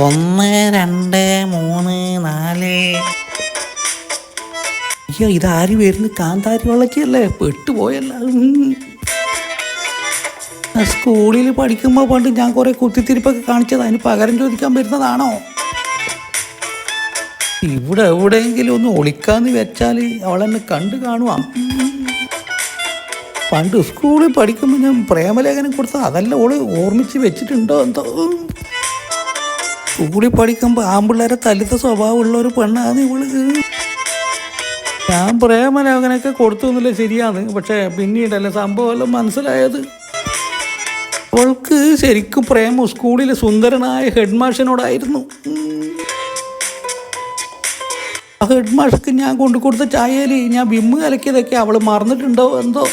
1 2 3 4. അയ്യോ, ഇതാര് വരുന്നു? കാന്താരി വള്ളച്ചിയല്ലേ? പെട്ടുപോയല്ല. സ്കൂളിൽ പഠിക്കുമ്പോൾ പണ്ട് ഞാൻ കുറെ കുത്തിത്തിരിപ്പൊക്കെ കാണിച്ചത് അതിന് പകരം ചോദിക്കാൻ വരുന്നതാണോ? ഇവിടെ എവിടെയെങ്കിലും ഒന്ന് ഒളിക്കാന്ന് വെച്ചാൽ അവളെന്നെ കണ്ടു കാണുവാ. പണ്ട് സ്കൂളിൽ പഠിക്കുമ്പോൾ ഞാൻ പ്രേമലേഖനം കൊടുത്തത് അതല്ല ഓള് ഓർമ്മിച്ച് വെച്ചിട്ടുണ്ടോ എന്തോ. സ്കൂളിൽ പഠിക്കുമ്പോൾ ആൺപിള്ളേരെ തല്ലുത്ത സ്വഭാവമുള്ള ഒരു പെണ്ണാണ് ഇവള്. ഞാൻ പ്രേമലേഖനൊക്കെ കൊടുത്തു എന്നില്ല, ശരിയാണ്. പക്ഷെ പിന്നീടല്ലേ സംഭവമെല്ലാം മനസ്സിലായത്. അവൾക്ക് ശരിക്കും പ്രേമം സ്കൂളിലെ സുന്ദരനായ ഹെഡ് മാഷിനോടായിരുന്നു. ആ ഹെഡ് മാഷക്ക് ഞാൻ കൊണ്ടു കൊടുത്ത ചായയിൽ ഞാൻ വിമ്മ് കലക്കിയതൊക്കെ അവൾ മറന്നിട്ടുണ്ടോ എന്തോ.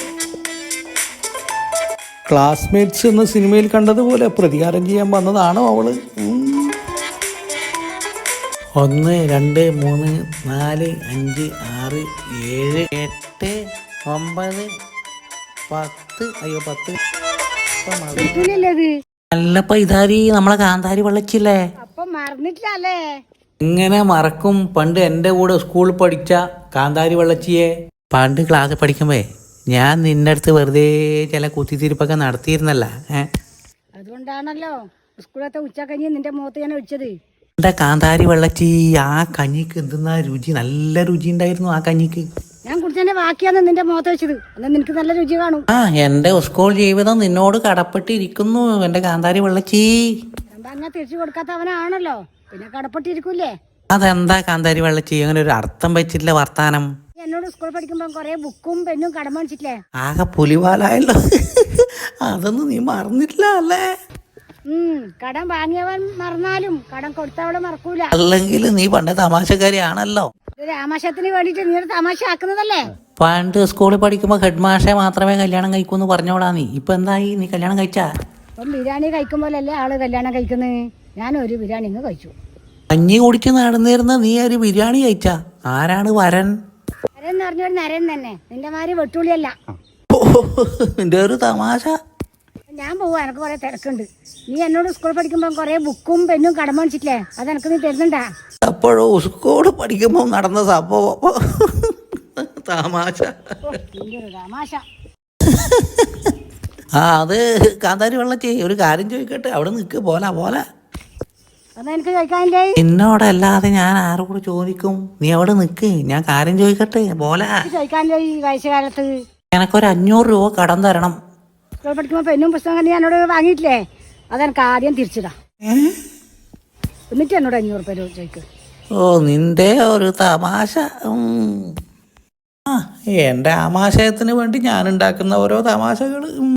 ക്ലാസ്മേറ്റ്സ് എന്ന സിനിമയിൽ കണ്ടതുപോലെ പ്രതികാരം ചെയ്യാൻ വന്നതാണോ അവള്? 1 2 3 4 5 6 7 8 9 10. അയ്യോ 10. നല്ല പൈതാരി, നമ്മളെ കാന്താരി വള്ളച്ചില്ലേ? എങ്ങനെ മറക്കും പണ്ട് എൻ്റെ കൂടെ സ്കൂളിൽ പഠിച്ച കാന്താരി വള്ളച്ചിയെ? പണ്ട് ക്ലാസ്സിൽ പഠിക്കുമ്പോ ഞാൻ നിന്റെ അടുത്ത് വെറുതെ ചില കുത്തിത്തിരിപ്പൊക്കെ നടത്തിയിരുന്നല്ല. അതുകൊണ്ടാണല്ലോ സ്കൂളത്തെ ഉച്ചക്കഞ്ഞി നിന്റെ മുഖത്ത് ഞാൻ ഒഴിച്ചത്. എന്റെ കാന്താരി വെള്ളച്ചി, ആ കഞ്ഞിക്ക് എന്തെന്നാ രുചി! നല്ല രുചി ഉണ്ടായിരുന്നു ആ കഞ്ഞിക്ക്. ഞാൻ കുടിച്ചതിന്റെ ബാക്കിയാണ് നിന്റെ മുഖത്ത് വെച്ചത്. എന്നാൽ നിനക്ക് നല്ല രുചി കാണും. എന്റെ സ്കൂൾ ജീവിതം നിന്നോട് കടപ്പെട്ടിരിക്കുന്നു എന്റെ കാന്താരി വെള്ളച്ചി. അങ്ങനെ തിരിച്ചു കൊടുക്കാത്തവനാണല്ലോ, പിന്നെ കടപ്പെട്ടിരിക്കൂലേ? അതെന്താ കാന്താരി വെള്ളച്ചി അങ്ങനെ ഒരു അർത്ഥം വെച്ചിട്ടില്ല വർത്താനം? എന്നോട് സ്കൂളിൽ പഠിക്കുമ്പോ കൊറേ ബുക്കും പെന്നും കടം മേടിച്ചിട്ടില്ലേ? ആകെ പുലിവാലായല്ലോ. അതൊന്നും നീ മറന്നിട്ടില്ല അല്ലേ? കടം വാങ്ങിയവൻ മറന്നാലും കടം കൊടുത്തവള് മറക്കൂല. അല്ലെങ്കിൽ നീ പണ്ട് തമാശക്കാരിയാണല്ലോ. രാമാശത്തിന് വേണ്ടിട്ട് നീ തമാശ ആക്കുന്നതല്ലേ? പണ്ട് സ്കൂളിൽ പഠിക്കുമ്പോ ഹെഡ് മാഷെ മാത്രമേ കല്യാണം കഴിക്കൂന്ന് പറഞ്ഞോളാ നീ. ഇപ്പൊ എന്തായി, നീ കല്യാണം കഴിച്ചാ? ഇപ്പം ബിരിയാണി കഴിക്കുമ്പോഴല്ലേ ആള് കല്യാണം കഴിക്കുന്നത്. ഞാനൊരു ബിരിയാണി കഴിച്ചു. കഞ്ഞി കുടിച്ച് നടന്നിരുന്ന നീ ഒരു ബിരിയാണി കഴിച്ചാ? ആരാണ് വരൻ? വരൻ എന്ന് പറഞ്ഞൊരു നരൻ തന്നെ, നിന്റെ മാതിരി വെട്ടുള്ളിയല്ല. നിന്റെ ഒരു തമാശ. ഞാൻ പോവാ, എനക്ക് കുറെ തിരക്കുണ്ട്. നീ എന്നോട് സ്കൂളിൽ പഠിക്കുമ്പോ കൊറേ ബുക്കും പെന്നും കടം മേടിച്ചിട്ടില്ലേ? അതെനക്ക് നീ തരുന്നുണ്ടാ? അപ്പോഴോ സ്കൂളിൽ പഠിക്കുമ്പോ നടന്ന സംഭവം തമാശ. തമാശ. അത് കാന്താരി വെള്ളച്ചി, ഒരു കാര്യം ചോദിക്കട്ടെ? അവിടെ നിൽക്ക്, പോലാ പോലാ. അതെനിക്ക് ചോദിക്കാനില്ലേ? എന്നോടല്ലാതെ ഞാൻ ആരോട് ചോദിക്കും? നീ അവിടെ നിൽക്ക്, ഞാൻ കാര്യം ചോദിക്കട്ടെ? പോലാ. ചോദിക്കാനില്ലേ? ഈ വയസ്സുകാലത്ത് എനക്കൊരു 500 രൂപ കടം തരണം. സ്കൂളിൽ പഠിക്കുമ്പോ പെന്നും പുസ്തകം നീ എന്നോട് വാങ്ങിയിട്ടില്ലേ? അതെനിക്ക് ആദ്യം തിരിച്ചിടാ. എന്നിട്ട് എന്നോട് 500 രൂപ ചോദിക്കും. ഓ, നിന്റെ ഒരു തമാശ. എൻ്റെ ആമാശയത്തിന് വേണ്ടി ഞാൻ ഉണ്ടാക്കുന്ന ഓരോ തമാശകൾ.